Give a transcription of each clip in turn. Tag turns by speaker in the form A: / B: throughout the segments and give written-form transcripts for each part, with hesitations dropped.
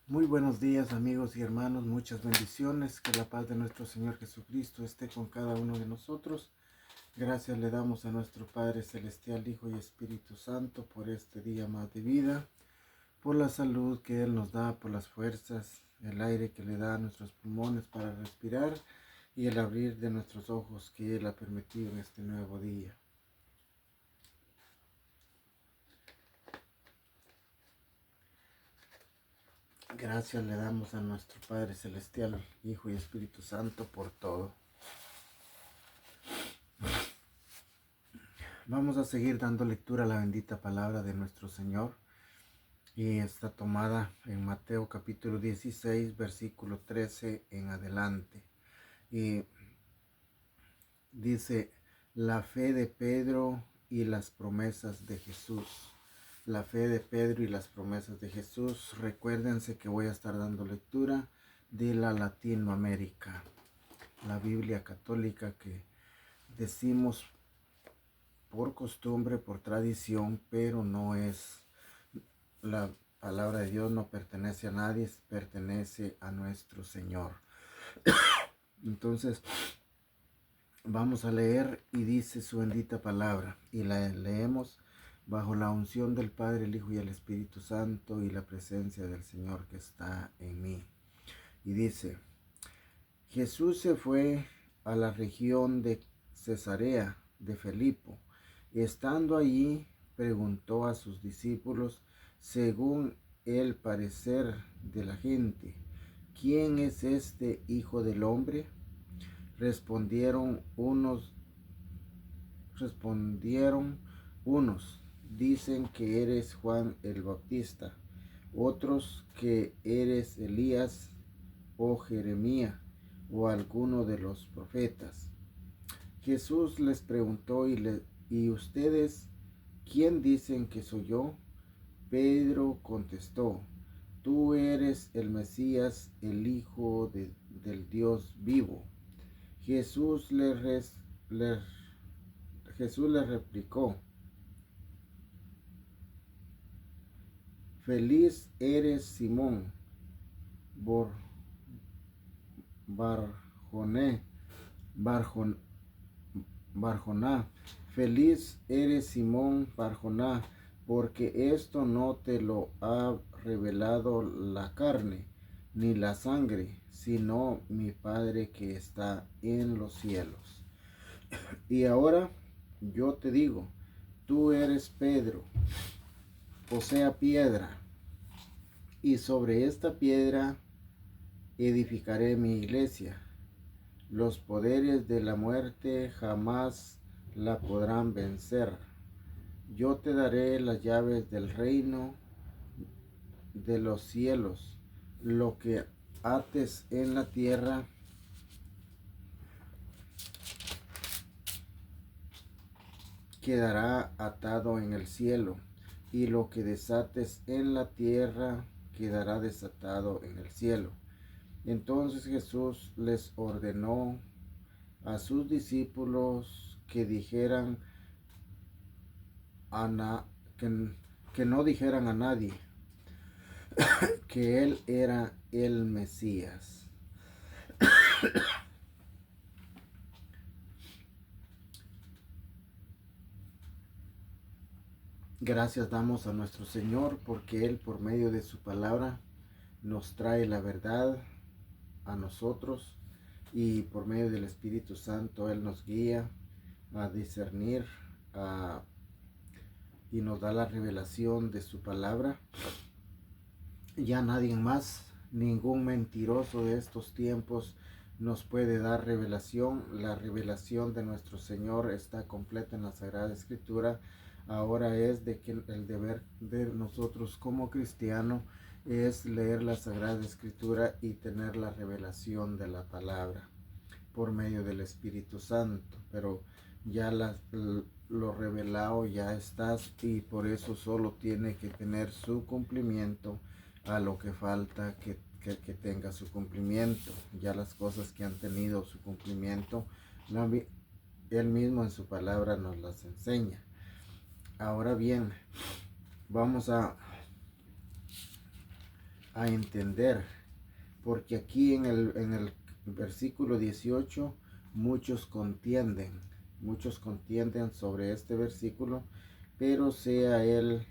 A: Muy buenos días amigos y hermanos, muchas bendiciones, que la paz de nuestro Señor Jesucristo esté con cada uno de nosotros. Gracias le damos a nuestro Padre Celestial, Hijo y Espíritu Santo por este día más de vida, por la salud que Él nos da, por las fuerzas, el aire que le da a nuestros pulmones para respirar y el abrir de nuestros ojos que Él ha permitido en este nuevo día. Gracias le damos a nuestro Padre Celestial, Hijo y Espíritu Santo por todo. Vamos a seguir dando lectura a la bendita palabra de nuestro Señor y está tomada en Mateo capítulo 16, versículo 13 en adelante. Y dice, la fe de Pedro y las promesas de Jesús. La fe de Pedro y las promesas de Jesús. Recuérdense que voy a estar dando lectura de la Latinoamérica, la Biblia católica que decimos por costumbre, por tradición, pero no es la palabra de Dios, no pertenece a nadie, pertenece a nuestro Señor. Entonces vamos a leer y dice su bendita palabra y la leemos bajo la unción del Padre, el Hijo y el Espíritu Santo y la presencia del Señor que está en mí. Y dice, Jesús se fue a la región de Cesarea de Filipo. Estando allí, preguntó a sus discípulos, según el parecer de la gente, ¿quién es este Hijo del Hombre? Respondieron unos, dicen que eres Juan el Bautista, otros que eres Elías o Jeremías o alguno de los profetas. Jesús les preguntó, ¿y ustedes quién dicen que soy yo? Pedro contestó, tú eres el Mesías, el Hijo del Dios vivo. Jesús les replicó, feliz eres Simón Barjoná, feliz eres Simón Barjoná, porque esto no te lo ha revelado la carne ni la sangre, sino mi Padre que está en los cielos. Y ahora yo te digo, tú eres Pedro, o sea piedra, y sobre esta piedra edificaré mi iglesia. Los poderes de la muerte jamás la podrán vencer. Yo te daré las llaves del reino de los cielos. Lo que ates en la tierra quedará atado en el cielo, y lo que desates en la tierra quedará desatado en el cielo. Entonces Jesús les ordenó a sus discípulos que dijeran que no dijeran a nadie que él era el Mesías. Gracias damos a nuestro Señor porque Él por medio de su palabra nos trae la verdad a nosotros y por medio del Espíritu Santo Él nos guía a discernir y nos da la revelación de su palabra. Ya nadie más, ningún mentiroso de estos tiempos nos puede dar revelación. La revelación de nuestro Señor está completa en la Sagrada Escritura. Ahora es de que el deber de nosotros como cristianos es leer la Sagrada Escritura y tener la revelación de la palabra por medio del Espíritu Santo. Pero ya lo revelado ya estás y por eso solo tiene que tener su cumplimiento a lo que falta que tenga su cumplimiento. Ya las cosas que han tenido su cumplimiento, Él mismo en su palabra nos las enseña. Ahora bien, vamos a a entender, porque aquí en el versículo 18 muchos contienden sobre este versículo, pero sea Él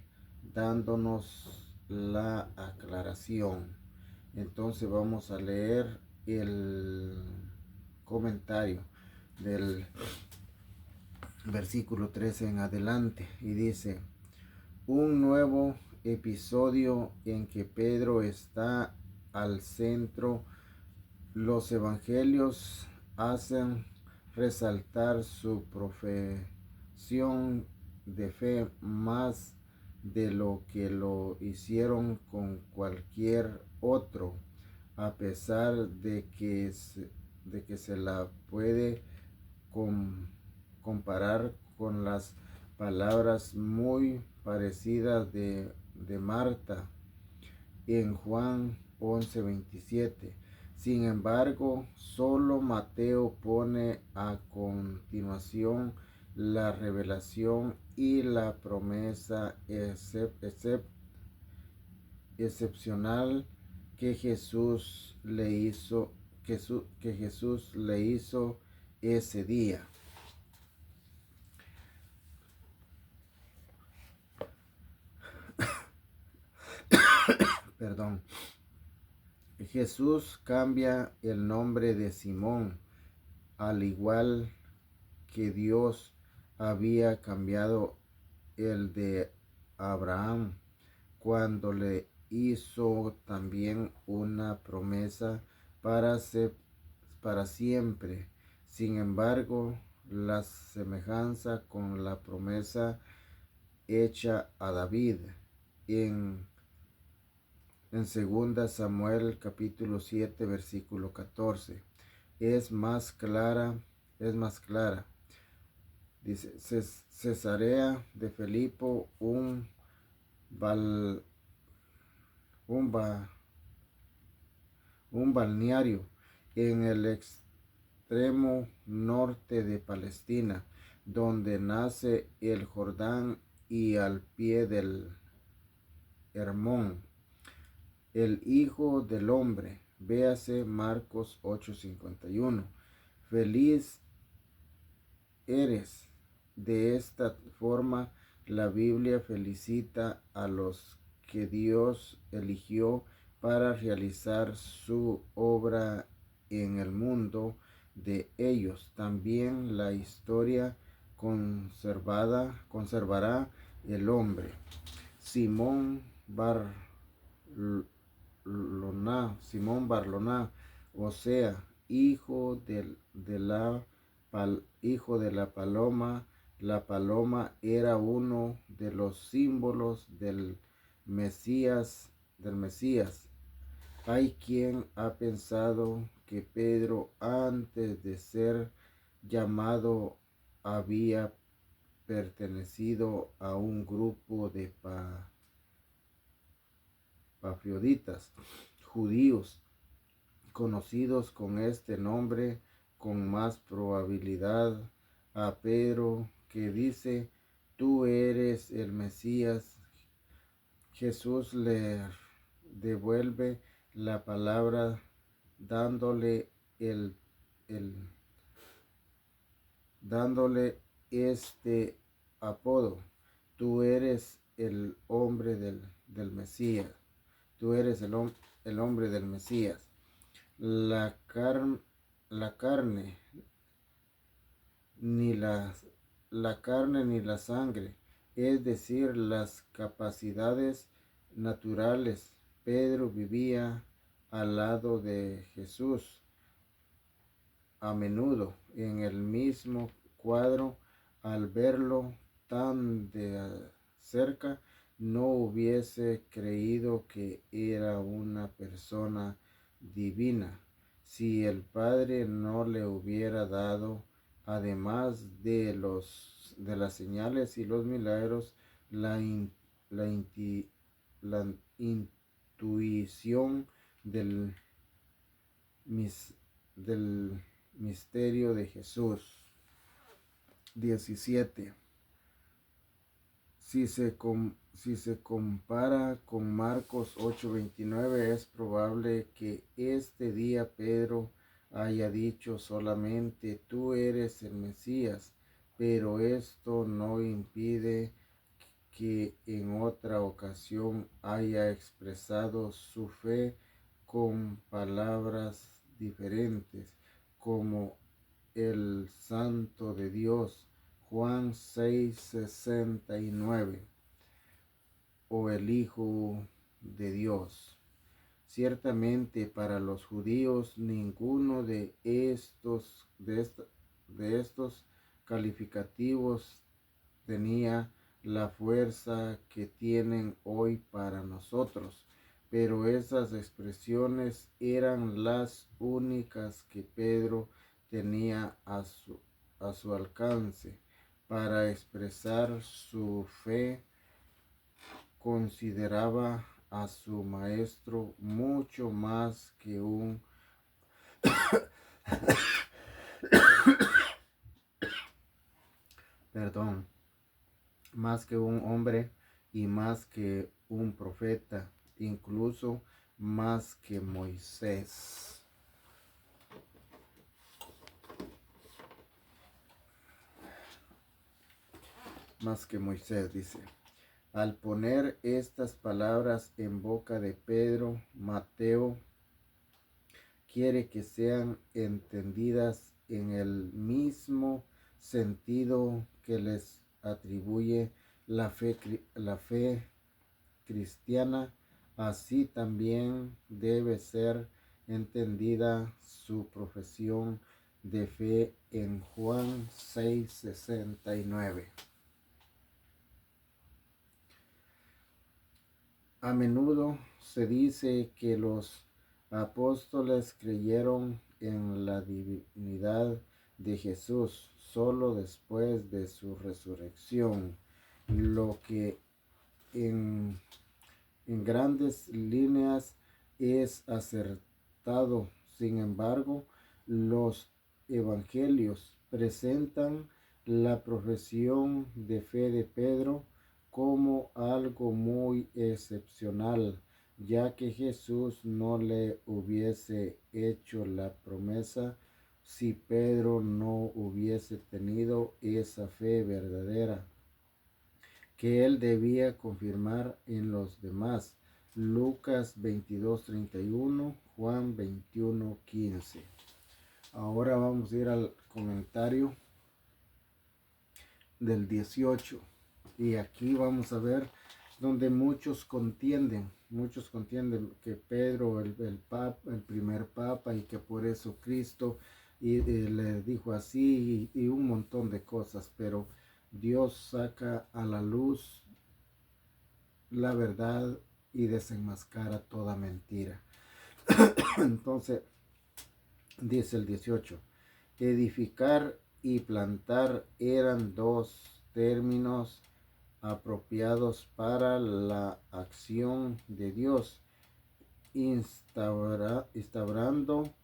A: dándonos la aclaración. Entonces vamos a leer el comentario del versículo 13 en adelante y dice: un nuevo episodio en que Pedro está al centro. Los evangelios hacen resaltar su profesión de fe más de lo que lo hicieron con cualquier otro, a pesar de que se la puede comparar con las palabras muy parecidas de Marta en Juan 11:27. Sin embargo, solo Mateo pone a continuación la revelación y la promesa excepcional que Jesús le hizo, que Jesús le hizo ese día. Perdón. Jesús cambia el nombre de Simón, al igual que Dios había cambiado el de Abraham cuando le hizo también una promesa para siempre. Sin embargo, la semejanza con la promesa hecha a David en 2 Samuel capítulo 7 versículo 14 es más clara. Dice: Cesarea de Filipo, bal- un, ba- un balneario en el extremo norte de Palestina, donde nace el Jordán y al pie del Hermón, el Hijo del Hombre. Véase Marcos 8:51. Feliz eres. De esta forma, la Biblia felicita a los que Dios eligió para realizar su obra en el mundo de ellos. También la historia conservará el hombre. Simón Barlona, o sea, hijo de la paloma. La paloma era uno de los símbolos del Mesías. Hay quien ha pensado que Pedro, antes de ser llamado, había pertenecido a un grupo de patriotas judíos conocidos con este nombre. Con más probabilidad a Pedro, que dice: tú eres el Mesías. Jesús le devuelve la palabra dándole dándole este apodo: tú eres el hombre del Mesías. Tú eres el hombre del Mesías. La, car- la carne, ni la carne ni la sangre, es decir, las capacidades naturales. Pedro vivía al lado de Jesús a menudo en el mismo cuadro. Al verlo tan de cerca, no hubiese creído que era una persona divina si el Padre no le hubiera dado, además de las señales y los milagros, la, la intuición del, del misterio de Jesús. 17. Si se compara con Marcos 8:29, es probable que este día Pedro haya dicho solamente tú eres el Mesías, pero esto no impide que en otra ocasión haya expresado su fe con palabras diferentes, como el Santo de Dios, Juan 6:69, o el Hijo de Dios. Ciertamente para los judíos ninguno de estos calificativos tenía la fuerza que tienen hoy para nosotros, pero esas expresiones eran las únicas que Pedro tenía a su alcance para expresar su fe. Consideraba a su maestro mucho más que un perdón, más que un hombre y más que un profeta, incluso más que Moisés. Más que Moisés, dice. Al poner estas palabras en boca de Pedro, Mateo quiere que sean entendidas en el mismo sentido que les atribuye la fe cristiana. Así también debe ser entendida su profesión de fe en Juan 6:69. A menudo se dice que los apóstoles creyeron en la divinidad de Jesús solo después de su resurrección, lo que en grandes líneas es acertado. Sin embargo, los evangelios presentan la profesión de fe de Pedro como algo muy excepcional, ya que Jesús no le hubiese hecho la promesa si Pedro no hubiese tenido esa fe verdadera que él debía confirmar en los demás. Lucas 22:31, Juan 21:15. Ahora vamos a ir al comentario del 18. Y aquí vamos a ver donde muchos contienden que Pedro, el primer papa, y que por eso Cristo le dijo así y un montón de cosas, pero Dios saca a la luz la verdad y desenmascara toda mentira. Entonces, dice el 18, edificar y plantar eran dos términos apropiados para la acción de Dios, instaurando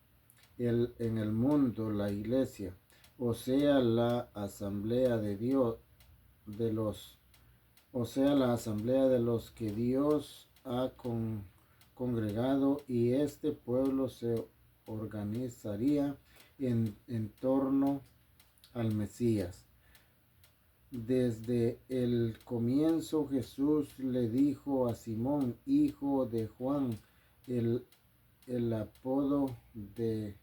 A: en el mundo la iglesia, o sea, la asamblea de Dios, la asamblea de los que Dios ha congregado, y este pueblo se organizaría en torno al Mesías. Desde el comienzo Jesús le dijo a Simón, hijo de Juan, el apodo de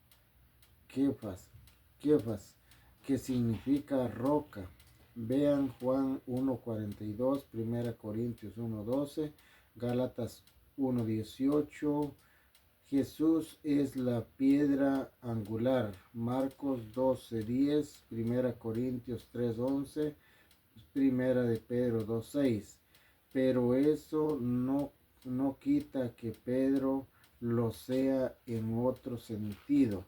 A: Kefas, que significa roca. Vean Juan 1:42, 1 Corintios 1:12, Gálatas 1:18. Jesús es la piedra angular. Marcos 12:10, 1 Corintios 3:11, 1 de Pedro 2:6. Pero eso no quita que Pedro lo sea en otro sentido.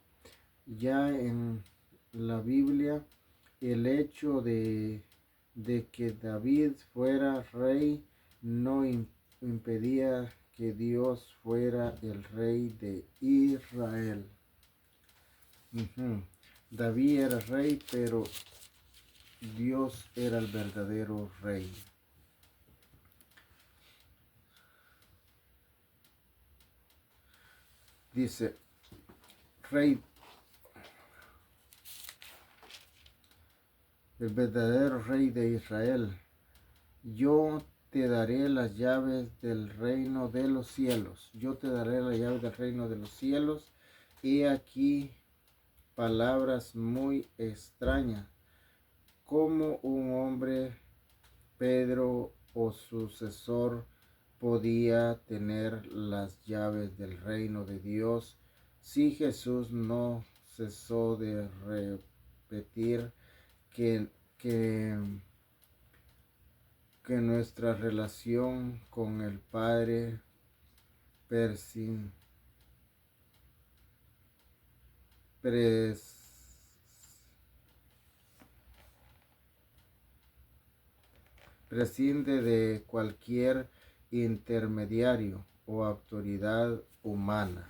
A: Ya en la Biblia, el hecho de que David fuera rey no impedía que Dios fuera el rey de Israel. David era rey, pero Dios era el verdadero rey. dice, Rey, el verdadero Rey de Israel, yo te daré las llaves del reino de los cielos. Yo te daré las llaves del reino de los cielos. He aquí palabras muy extrañas. Como un hombre, Pedro o sucesor, podía tener las llaves del reino de Dios si Jesús no cesó de repetir que, que nuestra relación con el Padre prescinde de cualquier intermediario o autoridad humana.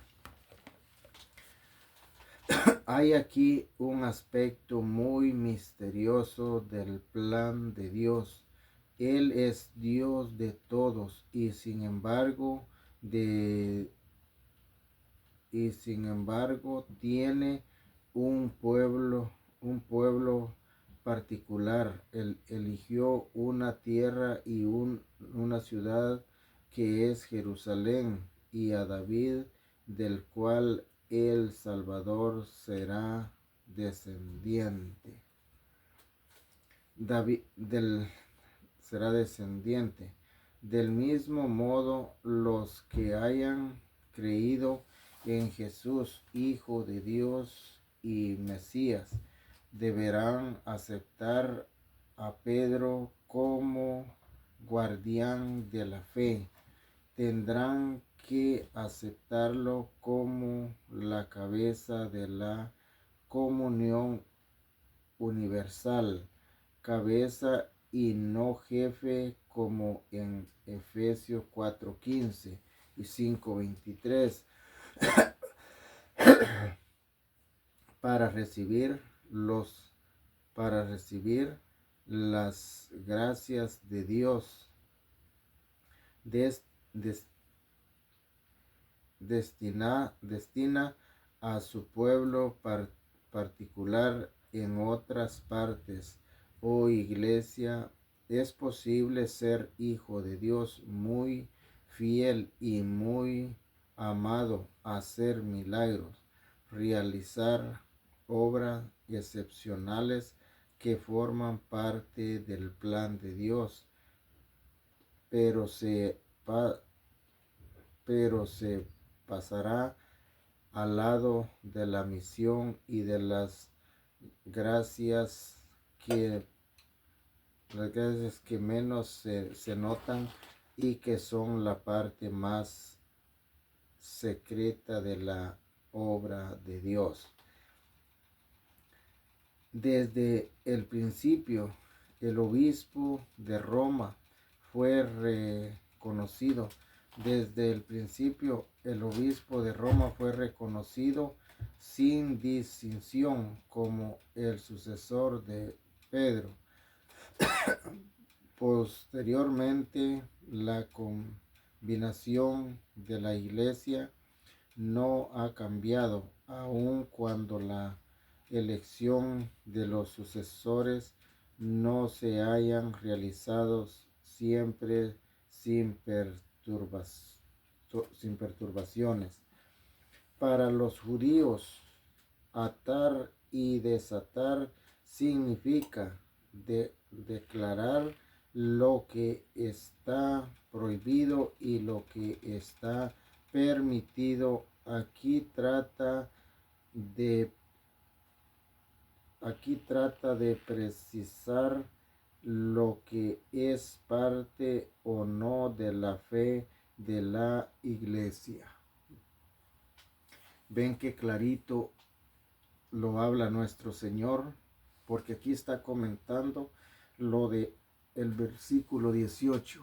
A: Hay aquí un aspecto muy misterioso del plan de Dios. Él es Dios de todos y sin embargo tiene un pueblo particular. Él eligió una tierra y una ciudad que es Jerusalén, y a David, del cual el Salvador será descendiente. Será descendiente. Del mismo modo, los que hayan creído en Jesús, Hijo de Dios y Mesías, deberán aceptar a Pedro como guardián de la fe. Tendrán que aceptarlo como la cabeza de la comunión universal, cabeza y no jefe, como en Efesios 4:15 y 5:23, para recibir las gracias de Dios. Destina a su pueblo particular en otras partes. Oh Iglesia, es posible ser hijo de Dios muy fiel y muy amado, hacer milagros, realizar obras excepcionales que forman parte del plan de Dios, pero se pasará al lado de la misión y de las gracias que menos se notan y que son la parte más secreta de la obra de Dios. Desde el principio, el obispo de Roma fue reconocido. Desde el principio, el obispo de Roma fue reconocido sin distinción como el sucesor de Pedro. Posteriormente, la combinación de la iglesia no ha cambiado, aun cuando la elección de los sucesores no se hayan realizado siempre sin perturbaciones. Para los judíos, atar y desatar significa declarar lo que está prohibido y lo que está permitido. Aquí trata de precisar lo que es parte o no de la fe de la iglesia. Ven que clarito lo habla nuestro Señor, porque aquí está comentando lo de el versículo 18.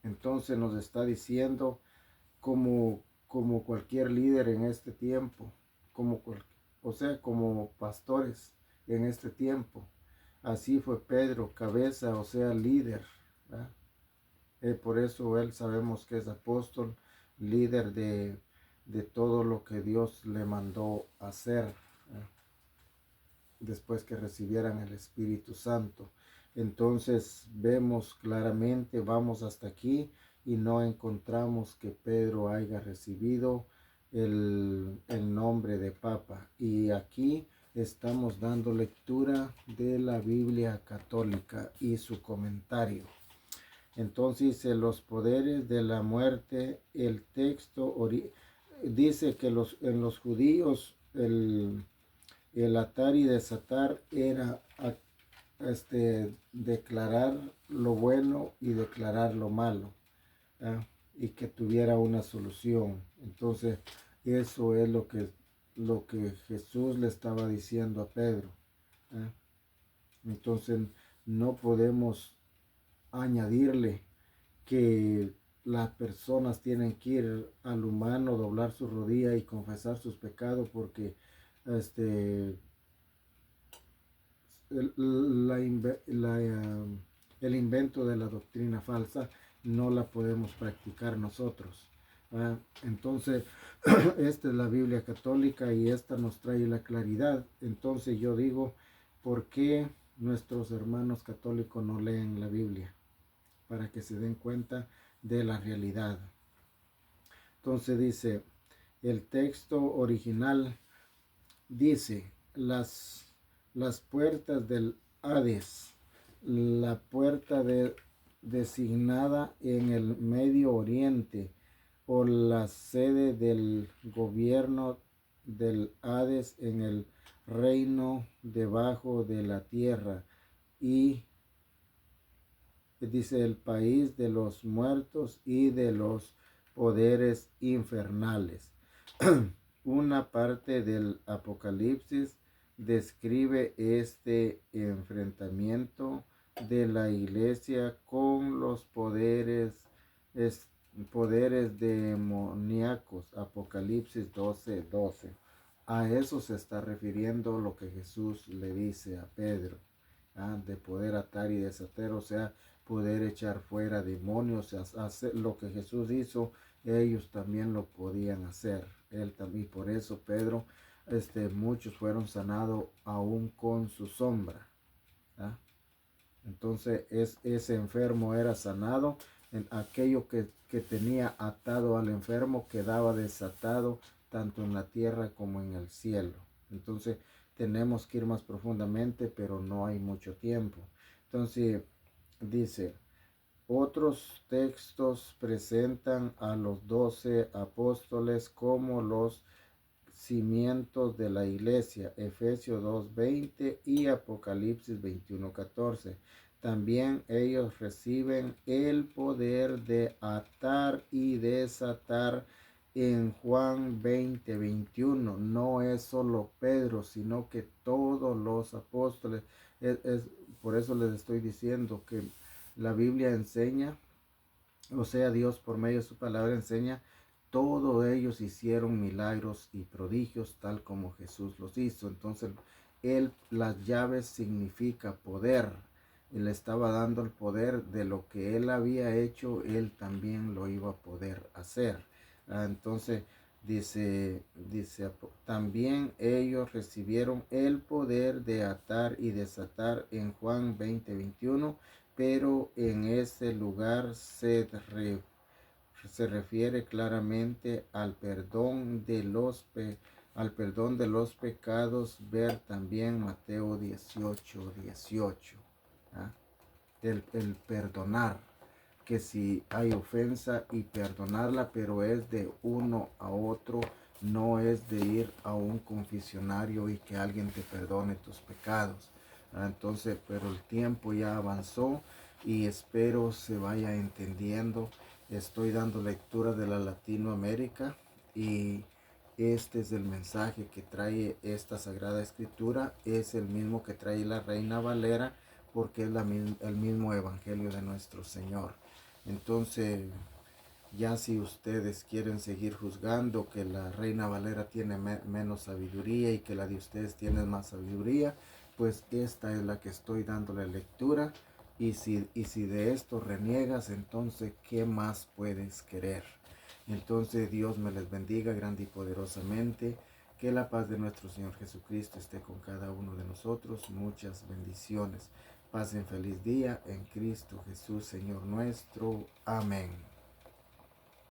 A: Entonces nos está diciendo como cualquier líder en este tiempo, como pastores en este tiempo. Así fue Pedro, cabeza, o sea, líder. Por eso él sabemos que es apóstol, líder de de todo lo que Dios le mandó hacer después que recibieran el Espíritu Santo. Entonces vemos claramente, vamos hasta aquí y no encontramos que Pedro haya recibido el nombre de Papa. Y aquí estamos dando lectura de la Biblia católica y su comentario. Entonces, los poderes de la muerte, el texto dice que en los judíos el atar y desatar era declarar lo bueno y declarar lo malo, ¿ah? Y que tuviera una solución. Entonces, eso es lo que Jesús le estaba diciendo a Pedro, ¿ah? Entonces, no podemos añadirle que las personas tienen que ir al humano, doblar su rodilla y confesar sus pecados, porque este el invento de la doctrina falsa no la podemos practicar nosotros. Entonces, esta es la Biblia católica y esta nos trae la claridad. Entonces yo digo, ¿por qué nuestros hermanos católicos no leen la Biblia? Para que se den cuenta de la realidad. Entonces dice, el texto original dice, las puertas del Hades, la puerta designada en el Medio Oriente, o la sede del gobierno del Hades en el reino debajo de la tierra, y dice el país de los muertos y de los poderes infernales. Una parte del Apocalipsis describe este enfrentamiento de la iglesia con los poderes demoníacos. Apocalipsis 12:12. A eso se está refiriendo lo que Jesús le dice a Pedro, de poder atar y desatar, o sea, poder echar fuera demonios, hacer lo que Jesús hizo, ellos también lo podían hacer. Él también, y por eso Pedro, muchos fueron sanados aún con su sombra. ¿Ah? Entonces ese enfermo era sanado, en aquello que tenía atado al enfermo quedaba desatado tanto en la tierra como en el cielo. Entonces tenemos que ir más profundamente, pero no hay mucho tiempo. Entonces dice, otros textos presentan a los 12 apóstoles como los cimientos de la iglesia, Efesios 2:20 y Apocalipsis 21:14. También ellos reciben el poder de atar y desatar en Juan 20:21. No es solo Pedro, sino que todos los apóstoles. Por eso les estoy diciendo que la Biblia enseña, o sea, Dios por medio de su palabra enseña, todos ellos hicieron milagros y prodigios tal como Jesús los hizo. Entonces, las llaves significa poder. Él estaba dando el poder de lo que él había hecho, él también lo iba a poder hacer. Entonces, dice, también ellos recibieron el poder de atar y desatar en Juan 20:21, pero en ese lugar se refiere claramente al perdón de los pecados. Ver también Mateo 18:18. ¿Ah? El perdonar, que si hay ofensa y perdonarla, pero es de uno a otro, no es de ir a un confesionario y que alguien te perdone tus pecados. Entonces, pero el tiempo ya avanzó y espero se vaya entendiendo. Estoy dando lectura de la Latinoamérica y este es el mensaje que trae esta Sagrada Escritura. Es el mismo que trae la Reina Valera, porque es el mismo evangelio de nuestro Señor. Entonces, ya si ustedes quieren seguir juzgando que la Reina Valera tiene menos sabiduría y que la de ustedes tiene más sabiduría, pues esta es la que estoy dándole lectura. Y si de esto reniegas, entonces, ¿qué más puedes querer? Entonces Dios me les bendiga grande y poderosamente. Que la paz de nuestro Señor Jesucristo esté con cada uno de nosotros. Muchas bendiciones. Pasen feliz día en Cristo Jesús, Señor nuestro. Amén.